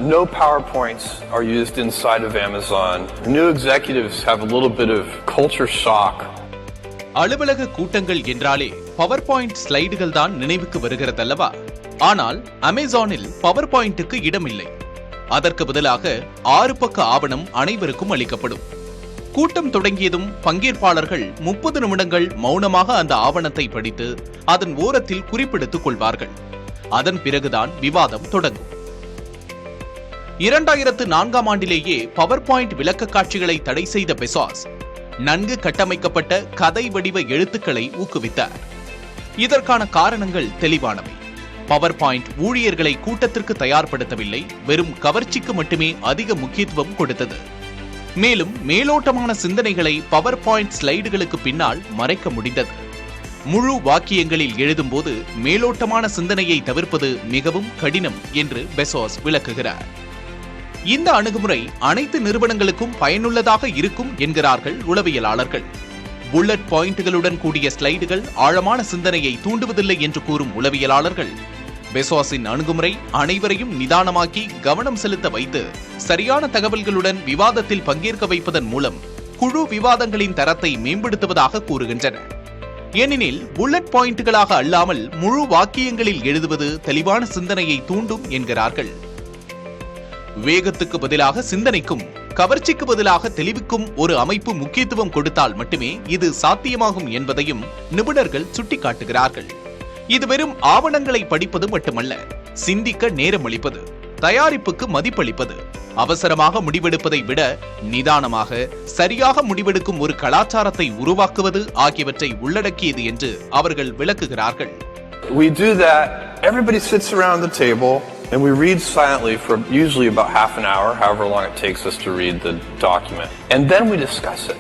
No PowerPoints are used inside of Amazon. New executives have a little bit of culture shock. அலுவலக கூட்டங்கள் என்றாலே power point ஸ்லைடுகள் தான் நினைவுக்கு வருகிறதல்லவா? ஆனால் அமேசானில் பவர் பாயிண்ட்டுக்கு இடமில்லை. அதற்கு பதிலாக 6 பக்க ஆவணம் அனைவருக்கும் அளிக்கப்படும். கூட்டம் தொடங்கியதும் பங்கேற்பாளர்கள் 30 நிமிடங்கள் மௌனமாக அந்த ஆவணத்தை படித்து அதன் ஓரத்தில் குறிப்பெடுத்துக் கொள்வார்கள். அதன் பிறகுதான் விவாதம் தொடங்கும். 2004ஆம் ஆண்டிலேயே பவர் பாயிண்ட் விளக்க காட்சிகளை தடை செய்த பெசாஸ் நன்கு கட்டமைக்கப்பட்ட கதை வடிவ எழுத்துக்களை ஊக்குவித்தார். இதற்கான காரணங்கள் தெளிவானவை. பவர் பாயிண்ட் ஊழியர்களை கூட்டத்திற்கு தயார்படுத்தவில்லை, வெறும் கவர்ச்சிக்கு மட்டுமே அதிக முக்கியத்துவம் கொடுத்தது. மேலும் மேலோட்டமான சிந்தனைகளை பவர் பாயிண்ட் ஸ்லைடுகளுக்கு பின்னால் மறைக்க முடிந்தது. முழு வாக்கியங்களில் எழுதும்போது மேலோட்டமான சிந்தனையை தவிர்ப்பது மிகவும் கடினம் என்று பெசாஸ் விளக்குகிறார். இந்த அணுகுமுறை அனைத்து நிறுவனங்களுக்கும் பயனுள்ளதாக இருக்கும் என்கிறார்கள் உளவியலாளர்கள். புல்லட் பாயிண்டுகளுடன் கூடிய ஸ்லைடுகள் ஆழமான சிந்தனையை தூண்டுவதில்லை என்று கூறும் உளவியலாளர்கள், பெசாஸின் அணுகுமுறை அனைவரையும் நிதானமாக்கி கவனம் செலுத்த வைத்து சரியான தகவல்களுடன் விவாதத்தில் பங்கேற்க வைப்பதன் மூலம் குழு விவாதங்களின் தரத்தை மேம்படுத்துவதாக கூறுகின்றனர். ஏனெனில் புல்லட் பாயிண்டுகளாக அல்லாமல் முழு வாக்கியங்களில் எழுதுவது தெளிவான சிந்தனையை தூண்டும் என்கிறார்கள். வேகத்துக்கு பதிலாக சிந்தனைக்கும், கவர்ச்சிக்கு பதிலாக தெளிவுக்கும் ஒரு அமைப்பு முக்கியத்துவம் கொடுத்தால் மட்டுமே இது சாத்தியமாகும் என்பதையும் நிபுணர்கள் சுட்டிக்காட்டுகிறார்கள். இது வெறும் ஆவணங்களை படிப்பது மட்டுமல்ல, சிந்திக்க நேரம் அளிப்பது, தயாரிப்புக்கு மதிப்பளிப்பது, அவசரமாக முடிவெடுப்பதை விட நிதானமாக சரியாக முடிவெடுக்கும் ஒரு கலாச்சாரத்தை உருவாக்குவது ஆகியவற்றை உள்ளடக்கியது என்று அவர்கள் விளக்குகிறார்கள். We do that. Everybody sits around the table and we read silently for usually about half an hour, however long it takes us to read the document. And then we discuss it.